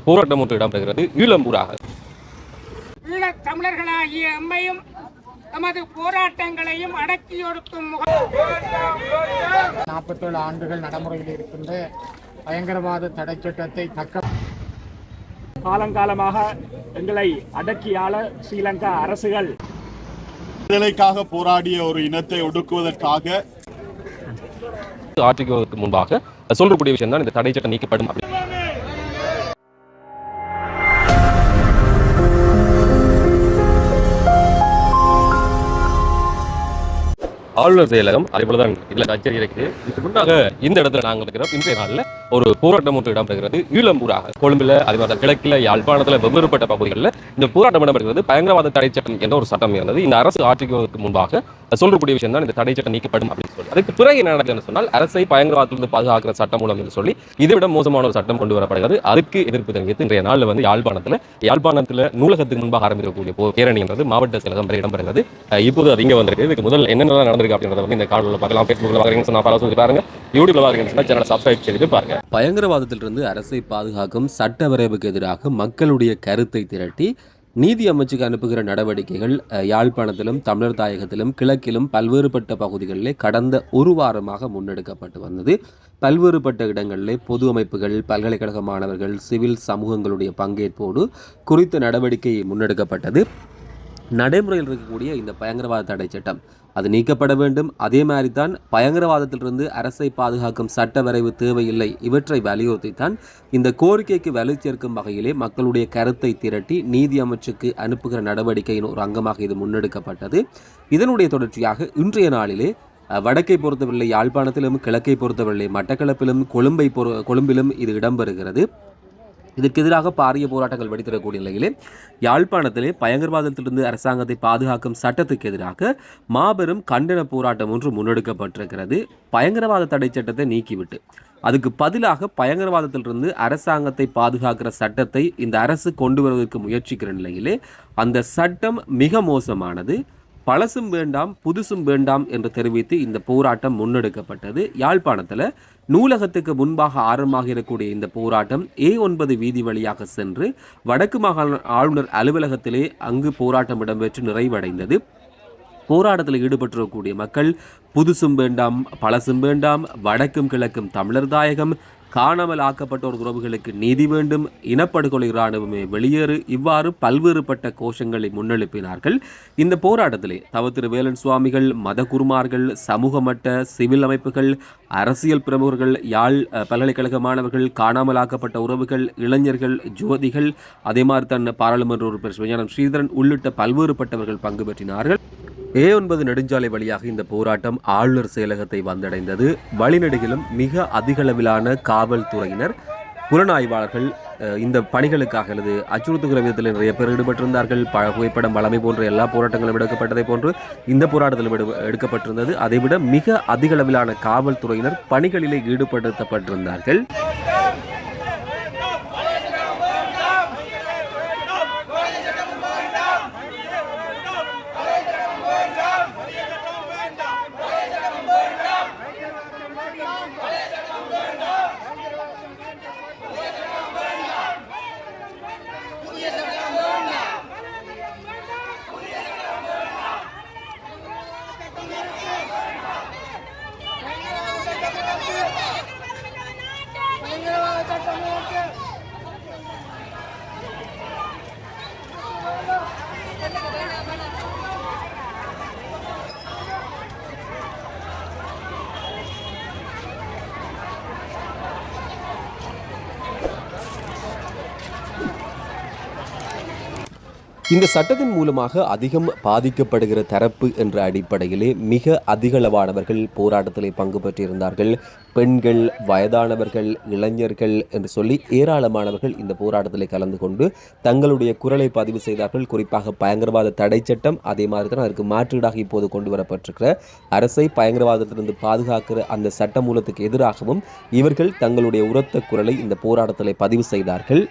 போராட்டம் ஒன்று இடம்பெறுகிறது ஈழம்பூராக. ஈழத் தமிழர்களாகிய எம்மையும் நமது போராட்டங்களையும் அடக்கியொடுக்கும் 47 ஆண்டுகள் நடைமுறையில் இருக்கின்ற பயங்கரவாத தடை சட்டத்தை காலங்காலமாக எங்களை அடக்கியாள ஸ்ரீலங்கா அரசுகள் விடுதலைக்காக போராடிய ஒரு இனத்தை ஒடுக்குவதற்காக ஆட்சிக்கு முன்பாக சொல்லக்கூடிய விஷயம் தான் இந்த தடை சட்டம் நீக்கப்படும். ஆளுநர் செயலகம் அதேபோலதான் இதுல கச்சேரி இருக்குது. இதுக்கு முன்னாக இந்த இடத்துல நாங்கள் இருக்கிறோம். இன்றைய நாளில் ஒரு போராட்டம் ஒன்று இடம்பெறுகிறது ஈழம்பூராக. கொழும்புல அதே கிழக்கில் யாழ்ப்பாணத்தில் வெவ்வேறுபட்ட பகுதிகளில் இந்த போராட்டம் இடம்பெறுகிறது. பயங்கரவாத தடை சட்டம் என்ற ஒரு சட்டம் இருந்தது. இந்த அரசு ஆட்சிக்கு முன்பாக சொல்லக்கூடிய விஷயம் தான் இந்த தடை சட்டம் நீக்கப்படும் அப்படின்னு சொல்லி அதுக்கு பிறகு என்ன நடக்குதுன்னு சொன்னால் அரசை பயங்கரவாதத்திலிருந்து பாதுகாக்கிற சட்டம் மூலம் என்று சொல்லி இதை விட மோசமான ஒரு சட்டம் கொண்டு வரப்படுகிறது. அதுக்கு எதிர்ப்பு தெரிவித்து இன்றைய நாளில் வந்து யாழ்ப்பாணத்தில் நூலகத்துக்கு முன்பாக ஆரம்பிக்கக்கூடிய பேரணி என்றது மாவட்ட செயலகம் வரை இடம்பெறுகிறது. இப்போது அது இங்கே வந்திருக்கு. இதுக்கு முதல் என்னென்ன நடந்திருக்கு அப்படின்றத வந்து இந்த காணொலியில் பார்க்கலாம். ஃபேஸ்புக்கில் பார்க்குறீங்கன்னு சொன்னால் ஃபாலோ செய்து பாருங்க, யூடியூப்ல பார்க்குறீங்கன்னு சொன்னால் சேனலை சப்ஸ்கிரைப் செய்து பாருங்க. பயங்கரவாதத்திலிருந்து அரசை பாதுகாக்கும் சட்ட வரைவுக்கு எதிராக மக்களுடைய கருத்தை திரட்டி நீதி அமைச்சுக்கு அனுப்புகிற நடவடிக்கைகள் யாழ்ப்பாணத்திலும் தமிழர் தாயகத்திலும் கிழக்கிலும் பல்வேறுபட்ட பகுதிகளிலே கடந்த ஒரு வாரமாக முன்னெடுக்கப்பட்டு வந்தது. பல்வேறுபட்ட இடங்களிலே பொது அமைப்புகள், பல்கலைக்கழக மாணவர்கள், சிவில் சமூகங்களுடைய பங்கேற்போடு குறித்த நடவடிக்கை முன்னெடுக்கப்பட்டது. நடைமுறையில் இருக்கக்கூடிய இந்த பயங்கரவாத தடை சட்டம் அது நீக்கப்பட வேண்டும். அதே மாதிரி தான் பயங்கரவாதத்திலிருந்து அரசை பாதுகாக்கும் சட்ட வரைவு தேவையில்லை. இவற்றை வலியுறுத்தித்தான் இந்த கோரிக்கைக்கு வலு சேர்க்கும் வகையிலே மக்களுடைய கருத்தை திரட்டி நீதி அமைச்சுக்கு அனுப்புகிற நடவடிக்கையின் ஒரு அங்கமாக இது முன்னெடுக்கப்பட்டது. இதனுடைய தொடர்ச்சியாக இன்றைய நாளிலே வடக்கை பொறுத்தவரை யாழ்ப்பாணத்திலும் கிழக்கை பொறுத்தவரை மட்டக்களப்பிலும் கொழும்பிலும் இது இடம்பெறுகிறது. இதற்கு எதிராக பாரிய போராட்டங்கள் வெடித்திடக்கூடிய நிலையிலே யாழ்ப்பாணத்திலே பயங்கரவாதத்திலிருந்து அரசாங்கத்தை பாதுகாக்கும் சட்டத்துக்கு எதிராக மாபெரும் கண்டன போராட்டம் ஒன்று முன்னெடுக்கப்பட்டிருக்கிறது. பயங்கரவாத தடை சட்டத்தை நீக்கிவிட்டு அதுக்கு பதிலாக பயங்கரவாதத்திலிருந்து அரசாங்கத்தை பாதுகாக்கிற சட்டத்தை இந்த அரசு கொண்டு வருவதற்கு முயற்சிக்கிற நிலையிலே அந்த சட்டம் மிக மோசமானது, பழசும் வேண்டாம் புதுசும் வேண்டாம் என்று தெரிவித்து இந்த போராட்டம் முன்னெடுக்கப்பட்டது. யாழ்ப்பாணத்தில் நூலகத்துக்கு முன்பாக ஆரம்பமாக இருக்கக்கூடிய இந்த போராட்டம் A9 வீதி வழியாக சென்று வடக்கு மாகாண ஆளுநர் அலுவலகத்திலே அங்கு போராட்டம் இடம்பெற்று நிறைவடைந்தது. போராட்டத்தில் ஈடுபட்டிருக்கக்கூடிய மக்கள் புதுசும் வேண்டாம் பழசும் வேண்டாம், வடக்கும் கிழக்கும் தமிழர் தாயகம், காணாமல் ஆக்கப்பட்டோர் உறவுகளுக்கு நீதி வேண்டும், இனப்படுகொலை இராணுவமே வெளியேறு, இவ்வாறு பல்வேறுபட்ட கோஷங்களை முன்னெழுப்பினார்கள். இந்த போராட்டத்திலே தவத்திரு வேலன் சுவாமிகள், மத குருமார்கள், சமூக மட்ட சிவில் அமைப்புகள், அரசியல் பிரமுகர்கள், யாழ் பல்கலைக்கழக மாணவர்கள், காணாமல் ஆக்கப்பட்ட உறவுகள், இளைஞர்கள், ஜோதிகள், அதே மாதிரி தன் பாராளுமன்ற உறுப்பினர் விஞ்ஞானம் ஸ்ரீதரன் உள்ளிட்ட பல்வேறுபட்டவர்கள் பங்கு பெற்றினார்கள். A9 நெடுஞ்சாலை வழியாக இந்த போராட்டம் ஆளுநர் செயலகத்தை வந்தடைந்தது. வழிநெடுகிலும் மிக அதிகளவிலான காவல்துறையினர், புலனாய்வாளர்கள் இந்த பணிகளுக்காக அல்லது அச்சுறுத்துகிற விதத்தில் நிறைய பேர் ஈடுபட்டிருந்தார்கள். புகைப்படம் வளமை போன்ற எல்லா போராட்டங்களும் எடுக்கப்பட்டதை போன்று இந்த போராட்டத்திலும் எடுக்கப்பட்டிருந்தது. அதைவிட மிக அதிகளவிலான காவல்துறையினர் பணிகளிலே ஈடுபடுத்தப்பட்டிருந்தார்கள். இந்த சட்டத்தின் மூலமாக அதிகம் பாதிக்கப்படுகிற தரப்பு என்ற அடிப்படையிலே மிக அதிகளவானவர்கள் போராட்டத்திலே பங்கு பெற்றிருந்தார்கள். பெண்கள், வயதானவர்கள், இளைஞர்கள் என்று சொல்லி ஏராளமானவர்கள் இந்த போராட்டத்திலே கலந்து கொண்டு தங்களுடைய குரலை பதிவு செய்தார்கள். குறிப்பாக பயங்கரவாத தடை சட்டம், அதே மாதிரி தான் அதற்கு மாற்றீடாக இப்போது கொண்டு வரப்பட்டிருக்கிற அரசை பயங்கரவாதத்திலிருந்து பாதுகாக்கிற அந்த சட்ட மூலத்துக்கு எதிராகவும் இவர்கள் தங்களுடைய உரத்த குரலை இந்த போராட்டத்திலே பதிவு செய்தார்கள்.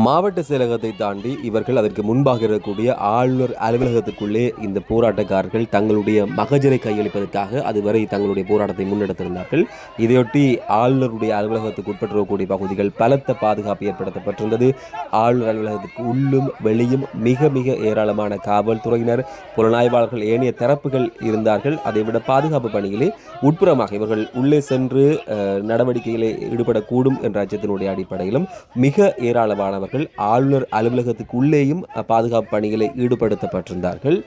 மாவட்ட செயலகத்தை தாண்டி இவர்கள் அதற்கு முன்பாக இருக்கக்கூடிய ஆளுநர் அலுவலகத்திற்குள்ளே இந்த போராட்டக்காரர்கள் தங்களுடைய மகஜரை கையளிப்பதற்காக அதுவரை தங்களுடைய போராட்டத்தை முன்னெடுத்திருந்தார்கள். இதையொட்டி ஆளுநருடைய அலுவலகத்துக்கு உட்பட்டிருக்கக்கூடிய பகுதிகள் பலத்த பாதுகாப்பு ஏற்படுத்தப்பட்டிருந்தது. ஆளுநர் அலுவலகத்திற்கு உள்ளும் வெளியும் மிக மிக ஏராளமான காவல்துறையினர், புலனாய்வாளர்கள், ஏனைய தரப்புகள் இருந்தார்கள். அதைவிட பாதுகாப்பு பணியிலே உட்புறமாக இவர்கள் உள்ளே சென்று நடவடிக்கைகளை ஈடுபடக்கூடும் என்ற அச்சத்தினுடைய அடிப்படையிலும் மிக ஏராளமான ஆளுநர் அலுவலகத்துக்கு உள்ளேயும் பாதுகாப்பு பணிகளை ஈடுபடுத்தப்பட்டிருந்தார்கள்.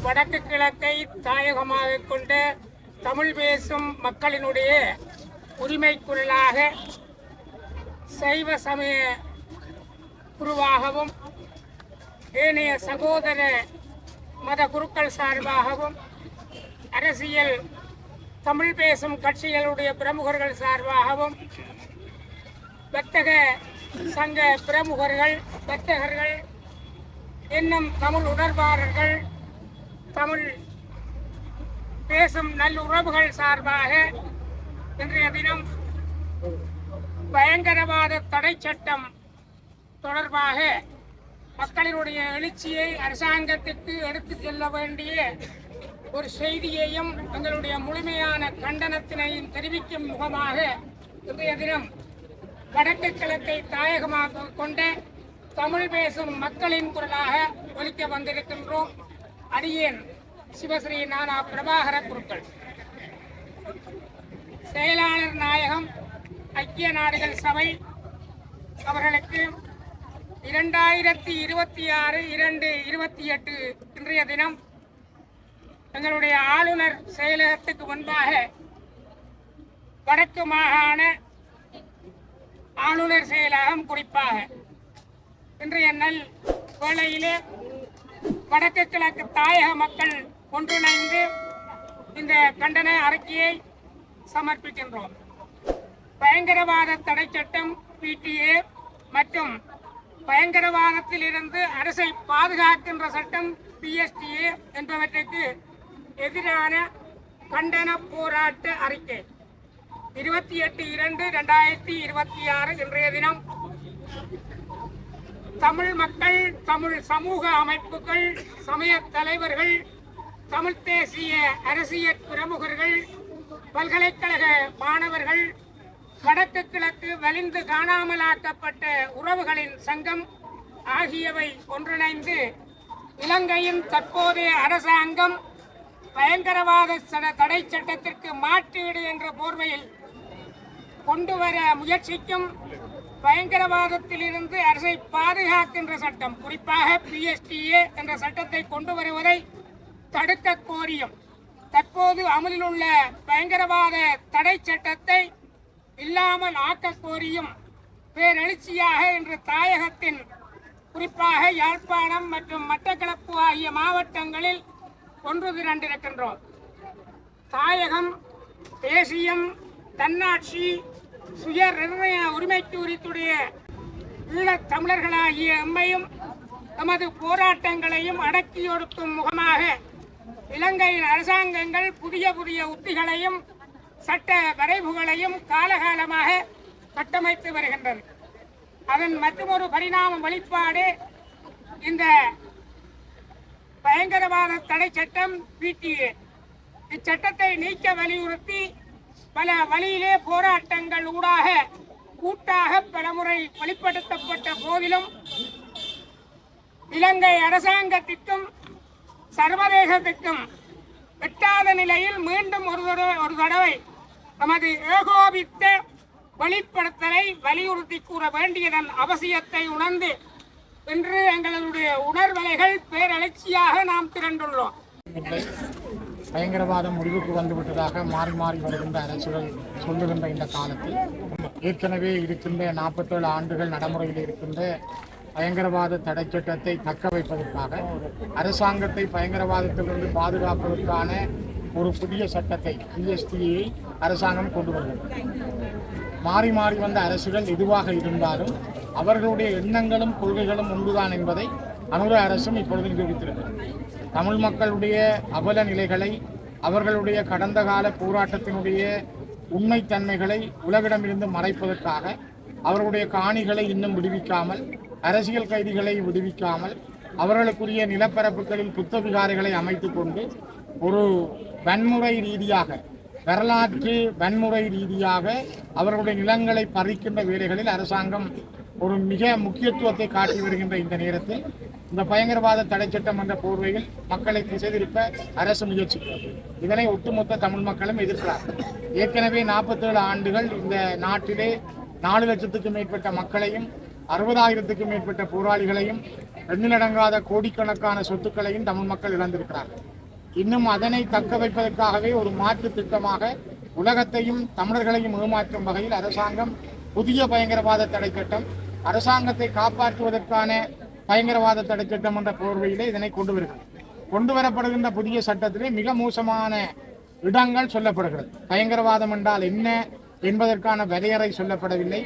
வடக்கு கிழக்கை தாயகமாக கொண்ட தமிழ் பேசும் மக்களினுடைய உரிமை குரலாக சைவ சமய குருவாகவும் ஏனைய சகோதர மத குருக்கள் சார்பாகவும் அரசியல் தமிழ் பேசும் கட்சிகளுடைய பிரமுகர்கள் சார்பாகவும் வர்த்தக சங்க பிரமுகர்கள் வர்த்தகர்கள் இன்னும் தமிழ் உணர்வாளர்கள் தமிழ் பேசும் நல்லுறவுகள் சார்பாக இன்றைய தினம் பயங்கரவாத தடை சட்டம் தொடர்பாக மக்களினுடைய எழுச்சியை அரசாங்கத்திற்கு எடுத்துச் செல்ல வேண்டிய ஒரு செய்தியையும் எங்களுடைய முழுமையான கண்டனத்தினையும் தெரிவிக்கும் முகமாக இன்றைய தினம் வடக்கு கிழக்கை தாயகமாக கொண்ட தமிழ் பேசும் மக்களின் குரலாக ஒலிக்க வந்திருக்கின்றோம். அடியேன் சிவஸ்ரீ நானா பிரபாகர குருக்கள், செயலாளர் நாயகம் ஐக்கிய நாடுகள் சபை அவர்களுக்கு 2026-2/28 இன்றைய தினம் எங்களுடைய ஆளுநர் செயலகத்துக்கு முன்பாக வடக்கு மாகாண ஆளுநர் செயலகம் குறிப்பாக இன்றைய நல் வேளையிலே வடக்கு கிழக்கு தாயக மக்கள் ஒன்றிணைந்து இந்த கண்டன அறிக்கையை சமர்ப்பிக்கின்றோம். பயங்கரவாத தடை சட்டம் PTA மற்றும் பயங்கரவாதத்தில் இருந்து அரசை பாதுகாக்கின்ற சட்டம் PSTA என்பவற்றுக்கு எதிரான கண்டன போராட்ட அறிக்கை 28/2/2026 இன்றைய தினம் தமிழ் மக்கள், தமிழ் சமூக அமைப்புகள், சமய தலைவர்கள், தமிழ் தேசிய அரசியல் பிரமுகர்கள், பல்கலைக்கழக மாணவர்கள், வடக்கு கிழக்கு வலிந்து காணாமலாக்கப்பட்ட உறவுகளின் சங்கம் ஆகியவை ஒன்றிணைந்து இலங்கையின் தற்போதைய அரசாங்கம் பயங்கரவாத தடை சட்டத்திற்கு மாற்றீடு என்ற போர்வையில் கொண்டுவர முயற்சிக்கும் பயங்கரவாதத்தில் இருந்து அரசை பாதுகாக்கின்ற சட்டம், குறிப்பாக PSTA என்ற சட்டத்தை கொண்டு வருவதை தடுக்க கோரியும் தற்போது அமலில் உள்ள பயங்கரவாத தடை சட்டத்தை இல்லாமல் ஆக்க கோரியும் பேரெழுச்சியாக இன்று தாயகத்தின் குறிப்பாக யாழ்ப்பாணம் மற்றும் மட்டக்களப்பு ஆகிய மாவட்டங்களில் ஒன்று திரண்டிருக்கின்றோம். தாயகம், தேசியம், தன்னாட்சி, சுய நிர்ணய உரிமைக்கு உரித்துடைய ஈழத் தமிழர்களாகிய எம்மையும் நமது போராட்டங்களையும் அடக்கியொடுக்கும் முகமாக இலங்கையின் அரசாங்கங்கள் புதிய புதிய உத்திகளையும் சட்ட வரைவுகளையும் காலகாலமாக கட்டமைத்து வருகின்றன. அதன் மற்றொரு பரிணாம வெளிப்பாடு இந்த பயங்கரவாத தடை சட்டம் PTA. இச்சட்டத்தை நீக்க வலியுறுத்தி பல வழியிலே போராட்டங்கள் ஊடாக கூட்டாக பலமுறை வெளிப்படுத்தப்பட்ட போதிலும் இலங்கை அரசாங்கத்திற்கும் சர்வதேசத்திற்கும் எட்டாத நிலையில் மீண்டும் ஒரு தடவை நமது ஏகோபித்த வெளிப்படுத்தலை வலியுறுத்தி கூற வேண்டியதன் அவசியத்தை உணர்ந்து இன்று எங்களுடைய உணர்வலைகள் பேரெழுச்சியாக நாம் திரண்டுள்ளோம். பயங்கரவாதம் முடிவுக்கு வந்துவிட்டதாக மாறி மாறி வருகின்ற அரசுகள் சொல்லுகின்ற இந்த காலத்தில் ஏற்கனவே இருக்கின்ற 47 ஆண்டுகள் நடைமுறையில் இருக்கின்ற பயங்கரவாத தடை சட்டத்தை தக்க வைப்பதற்காக அரசாங்கத்தை பயங்கரவாதத்திலிருந்து பாதுகாப்பதற்கான ஒரு புதிய சட்டத்தை PSTA அரசாங்கம் கொண்டு வருகிறது. மாறி மாறி வந்த அரசுகள் எதுவாக இருந்தாலும் அவர்களுடைய எண்ணங்களும் கொள்கைகளும் ஒன்றுதான் என்பதை அனுர அரசும் இப்பொழுது நிரூபித்திருக்கிறது. தமிழ் மக்களுடைய அவல நிலைகளை, அவர்களுடைய கடந்த கால போராட்டத்தினுடைய உண்மைத்தன்மைகளை உலகிடமிருந்து மறைப்பதற்காக அவர்களுடைய காணிகளை இன்னும் விடுவிக்காமல், அரசியல் கைதிகளை விடுவிக்காமல், அவர்களுக்குரிய நிலப்பரப்புகளில் புத்த விகாரைகளை அமைத்து கொண்டு ஒரு வன்முறை ரீதியாக, வரலாற்று வன்முறை ரீதியாக அவர்களுடைய நிலங்களை பறிக்கின்ற வேலைகளில் அரசாங்கம் ஒரு மிக முக்கியத்துவத்தை காட்டி வருகின்ற இந்த நேரத்தில் இந்த பயங்கரவாத தடை சட்டம் என்ற போர்வையில் மக்களை திசை திருப்ப அரசு முயற்சிக்கிறது. இதனை ஒட்டுமொத்த தமிழ் மக்களும் எதிர்க்கிறார்கள். ஏற்கனவே 47 ஆண்டுகள் இந்த நாட்டிலே 4 லட்சத்துக்கும் மேற்பட்ட மக்களையும் 60,000க்கும் மேற்பட்ட போராளிகளையும் எண்ணிலடங்காத கோடிக்கணக்கான சொத்துக்களையும் தமிழ் மக்கள் இழந்திருக்கிறார்கள். இன்னும் அதனை தக்க வைப்பதற்காகவே ஒரு மாற்று திட்டமாக உலகத்தையும் தமிழர்களையும் ஏமாற்றும் வகையில் அரசாங்கம் புதிய பயங்கரவாத தடை சட்டம், அரசாங்கத்தை காப்பாற்றுவதற்கான பயங்கரவாத தடை சட்டம் என்ற போர்வையிலே இதனை கொண்டு வரப்படுகின்ற புதிய சட்டத்திலே மிக மோசமான இடங்கள் சொல்லப்படுகிறது. பயங்கரவாதம் என்றால் என்ன என்பதற்கான வரையறை சொல்லப்படவில்லை.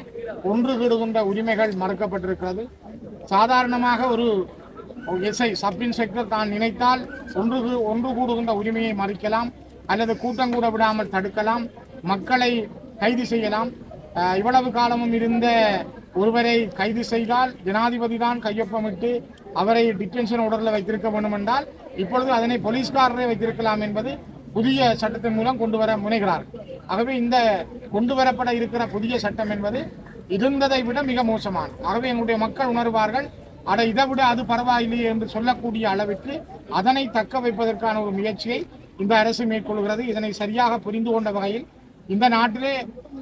ஒன்று கூடுகின்ற உரிமைகள் மறுக்கப்பட்டிருக்கிறது. சாதாரணமாக ஒரு எஸ்ஐ சப் இன்ஸ்பெக்டர் தான் நினைத்தால் ஒன்று கூடுகின்ற உரிமையை மறிக்கலாம் அல்லது கூட்டம் கூட விடாமல் தடுக்கலாம், மக்களை கைது செய்யலாம். இவ்வளவு காலமும் இருந்த ஒருவரை கைது செய்தால் ஜனாதிபதி தான் கையொப்பமிட்டு அவரை டிடென்ஷன் ஆர்டரில் வைத்திருக்க வேண்டும் என்றால் இப்பொழுது அதனை போலீஸ்காரரை வைத்திருக்கலாம் என்பது புதிய சட்டத்தின் மூலம் கொண்டு வர முனைகிறார்கள். ஆகவே இந்த கொண்டு வரப்பட இருக்கிற புதிய சட்டம் என்பது இருந்ததை விட மிக மோசமானது. ஆகவே எங்களுடைய மக்கள் உணர்வார்கள், இதை விட அது பரவாயில்லையே என்று சொல்லக்கூடிய அளவிற்கு அதனை தக்க வைப்பதற்கான ஒரு முயற்சியை இந்த அரசு மேற்கொள்கிறது. இதனை சரியாக புரிந்து கொண்ட வகையில் இந்த நாட்டிலே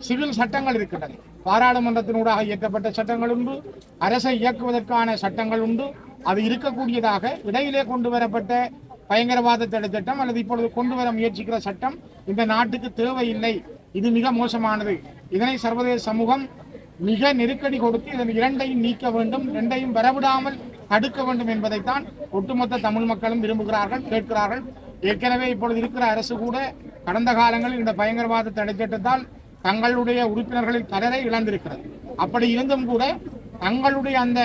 சிவில் சட்டங்கள் இருக்கின்றன. பாராளுமன்றத்தினூடாக இயற்றப்பட்ட சட்டங்கள் உண்டு, அரசை இயக்குவதற்கான சட்டங்கள் உண்டு. அது இருக்கக்கூடியதாக இடையிலே கொண்டு வரப்பட்ட பயங்கரவாத தடை சட்டம் அல்லது இப்பொழுது கொண்டு வர முயற்சிக்கிற சட்டம் இந்த நாட்டுக்கு தேவையில்லை. இது மிக மோசமானது. இதனை சர்வதேச சமூகம் மிக நெருக்கடி கொடுத்து இதன் இரண்டையும் நீக்க வேண்டும், இரண்டையும் வரவிடாமல் தடுக்க வேண்டும் என்பதைத்தான் ஒட்டுமொத்த தமிழ் மக்களும் விரும்புகிறார்கள், கேட்கிறார்கள். ஏற்கனவே இப்பொழுது இருக்கிற அரசு கூட கடந்த காலங்களில் இந்த பயங்கரவாத தடை சட்டத்தால் தங்களுடைய உறுப்பினர்களில் பலரை இழந்திருக்கிறது. அப்படி இருந்தும் கூட தங்களுடைய அந்த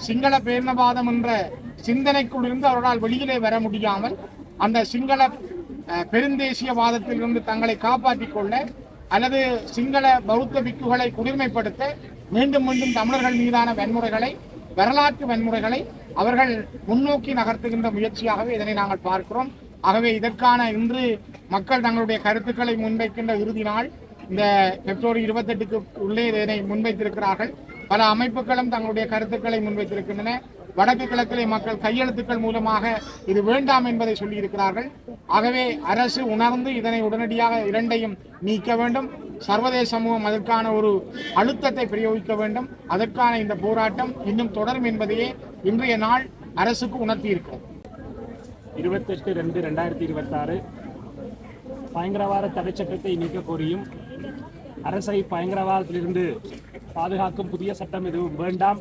சிங்கள பேரினவாதம் என்ற சிந்தனைக்குள் இருந்து அவர்களால் வெளியிலே வர முடியாமல் அந்த சிங்கள பெருந்தேசியவாதத்திலிருந்து தங்களை காப்பாற்றிக் கொள்ள அல்லது சிங்கள பௌத்த பிக்குகளை குடிமைப்படுத்த மீண்டும் மீண்டும் தமிழர்கள் மீதான வன்முறைகளை, வரலாற்று வன்முறைகளை அவர்கள் முன்னோக்கி நகர்த்துகின்ற முயற்சியாகவே இதனை நாங்கள் பார்க்கிறோம். ஆகவே இதற்கான இன்று மக்கள் தங்களுடைய கருத்துக்களை முன்வைக்கின்ற இறுதி நாள். இந்த பிப்ரவரி 28க்கு உள்ளே இதனை முன்வைத்திருக்கிறார்கள். பல அமைப்புகளும் தங்களுடைய கருத்துக்களை முன்வைத்திருக்கின்றன. வடக்கு கிழக்கிலே மக்கள் கையெழுத்துக்கள் மூலமாக இது வேண்டாம் என்பதை சொல்லியிருக்கிறார்கள். ஆகவே அரசு உணர்ந்து இதனை உடனடியாக இரண்டையும் நீக்க வேண்டும். சர்வதேச சமூகம் அதற்கான ஒரு அழுத்தத்தை பிரயோகிக்க வேண்டும். அதற்கான இந்த போராட்டம் இன்னும் தொடரும் என்பதையே இன்றைய நாள் அரசுக்கு உணர்த்தியிருக்கிறது. 28/2/2026 பயங்கரவாத தடை சட்டத்தை நீக்க கோரியும் அரசை பயங்கரவாதத்திலிருந்து பாதுகாக்கும் புதிய சட்டம் எதுவும் வேண்டாம்,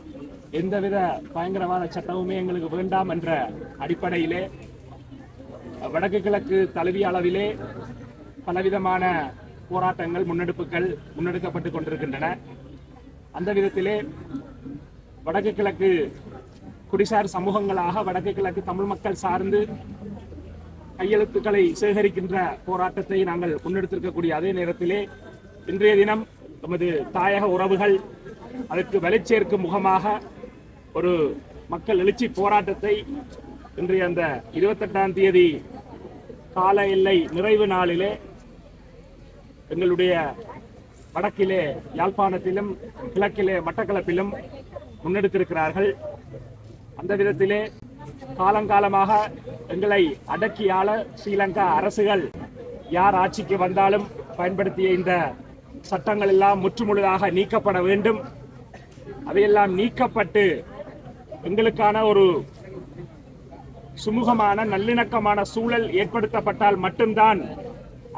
எந்தவித பயங்கரவாத சட்டமுமே எங்களுக்கு வேண்டாம் என்ற அடிப்படையிலே வடக்கு கிழக்கு தழுவிய அளவிலே பலவிதமான போராட்டங்கள், முன்னெடுக்கப்பட்டு கொண்டிருக்கின்றன. அந்த விதத்திலே வடக்கு கிழக்கு குடிசார் சமூகங்களாக வடக்கு கிழக்கு தமிழ் மக்கள் சார்ந்து கையெழுத்துக்களை சேகரிக்கின்ற போராட்டத்தை நாங்கள் முன்னெடுத்திருக்கக்கூடிய அதே நேரத்திலே இன்றைய தினம் நமது தாயக உறவுகள் அதற்கு வலுச்சேர்க்கும் முகமாக ஒரு மக்கள் எழுச்சி போராட்டத்தை இன்றைய அந்த 28ஆம் தேதி கால எல்லை நிறைவு நாளிலே எங்களுடைய வடக்கிலே யாழ்ப்பாணத்திலும் கிழக்கிலே மட்டக்களப்பிலும் முன்னெடுத்திருக்கிறார்கள். அந்த விதத்திலே காலங்காலமாக எங்களை அடக்கியாள ஸ்ரீலங்கா அரசுகள் யார் ஆட்சிக்கு வந்தாலும் பயன்படுத்திய இந்த சட்டங்கள் எல்லாம் முற்றுமுழுதாக நீக்கப்பட வேண்டும். அவையெல்லாம் நீக்கப்பட்டு எங்களுக்கான ஒரு சுமூகமான நல்லிணக்கமான சூழல் ஏற்படுத்தப்பட்டால் மட்டும்தான்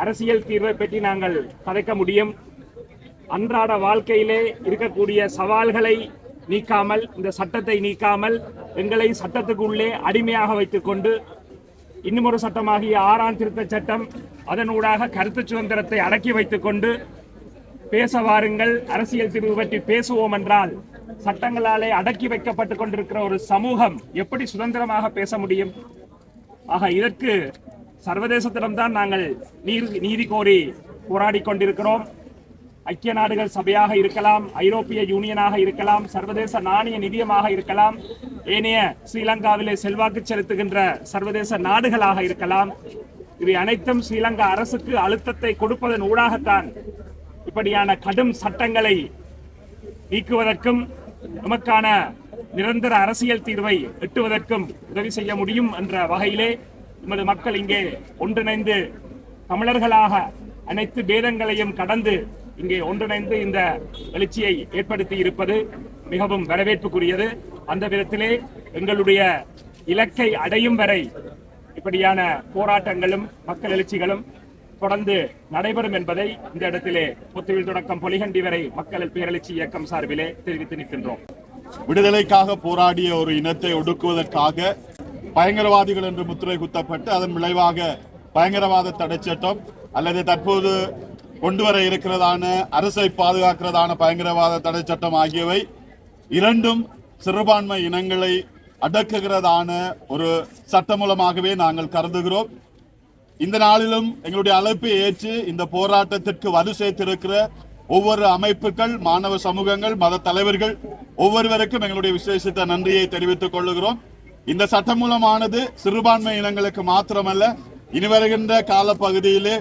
அரசியல் தீர்வை பற்றி நாங்கள் கதைக்க முடியும். அன்றாட வாழ்க்கையிலே இருக்கக்கூடிய சவால்களை நீக்காமல், இந்த சட்டத்தை நீக்காமல் எங்களை சட்டத்துக்குள்ளே அடிமையாக வைத்துக் கொண்டு இன்னும் ஒரு சட்டமாகிய 6ஆம் திருத்த சட்டம் அதனூடாக கருத்து சுதந்திரத்தை அடக்கி வைத்துக் கொண்டு பேச வாருங்கள், அரசியல் தீர்வு பற்றி பேசுவோம் என்றால் சட்டங்களாலே அடக்கி வைக்கப்பட்டுக் கொண்டிருக்கிற ஒரு சமூகம் எப்படி சுதந்திரமாக பேச முடியும்? ஆக இதற்கு சர்வதேசத்திடம்தான் நாங்கள் நீதி கோரி போராடி கொண்டிருக்கிறோம். ஐக்கிய நாடுகள் சபையாக இருக்கலாம், ஐரோப்பிய யூனியனாக இருக்கலாம், சர்வதேச நாணய நிதியமாக இருக்கலாம், ஏனைய ஸ்ரீலங்காவிலே செல்வாக்கு செலுத்துகின்ற சர்வதேச நாடுகளாக இருக்கலாம். இவை அனைத்தும் ஸ்ரீலங்கா அரசுக்கு அழுத்தத்தை கொடுப்பதன் ஊடாகத்தான் இப்படியான கடும் சட்டங்களை நீக்குவதற்கும் நமக்கான நிரந்தர அரசியல் தீர்வை எட்டுவதற்கும் உதவி செய்ய முடியும் என்ற வகையிலே நமது மக்கள் இங்கே ஒன்றிணைந்து தமிழர்களாக அனைத்து பேதங்களையும் கடந்து இங்கே ஒன்றிணைந்து இந்த எழுச்சியை ஏற்படுத்தி இருப்பது மிகவும் வரவேற்புக்குரியது. அந்த விதத்திலே எங்களுடைய இலக்கை அடையும் வரை இப்படியான போராட்டங்களும் மக்கள் எழுச்சிகளும் தொடர்ந்து நடைபெறும் என்பதை இந்த இடத்திலே புத்துவில் தொடக்கம் பொலிகண்டி வரை மக்கள் பேரெழுச்சி இயக்கம் சார்பிலே தெரிவித்து நிற்கின்றோம். விடுதலைக்காக போராடிய ஒரு இனத்தை ஒடுக்குவதற்காக பயங்கரவாதிகள் என்று முத்திரை குத்தப்பட்டு அதன் விளைவாக பயங்கரவாத தடை சட்டம் அல்லது தற்போது கொண்டு வர இருக்கிறதான அரசை பாதுகாக்கிறதான பயங்கரவாத தடை சட்டம் ஆகியவை இரண்டும் சிறுபான்மை இனங்களை அடக்குகிறதான ஒரு சட்டமூலமாகவே நாங்கள் கருதுகிறோம். இந்த நாளிலும் எங்களுடைய அழைப்பை ஏற்று இந்த போராட்டத்திற்கு வலு சேர்த்திருக்கிற ஒவ்வொரு அமைப்புகள், மாணவ சமூகங்கள், மத தலைவர்கள் ஒவ்வொருவருக்கும் எங்களுடைய விசேஷித்த நன்றியை தெரிவித்துக் கொள்ளுகிறோம். இந்த சட்டமூலமானது சிறுபான்மை இனங்களுக்கு மாத்திரமல்ல, இனி வருகின்ற காலப்பகுதியிலே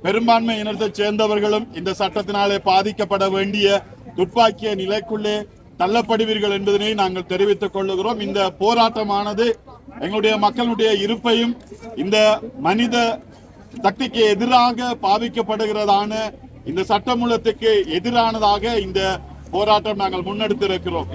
பெரும்பான்மை இனத்தைச் சேர்ந்தவர்களும் இந்த சட்டத்தினாலே பாதிக்கப்பட வேண்டிய துப்பாக்கிய நிலைக்குள்ளே தள்ளப்படுவீர்கள் என்பதனை நாங்கள் தெரிவித்துக் கொள்ளுகிறோம். இந்த போராட்டமானது எங்களுடைய மக்களுடைய இருப்பையும் இந்த மனித சக்திக்கு எதிராக பாவிக்கப்படுகிறதான இந்த சட்டமூலத்துக்கு எதிரானதாக இந்த போராட்டம் நாங்கள் முன்னெடுத்திருக்கிறோம்.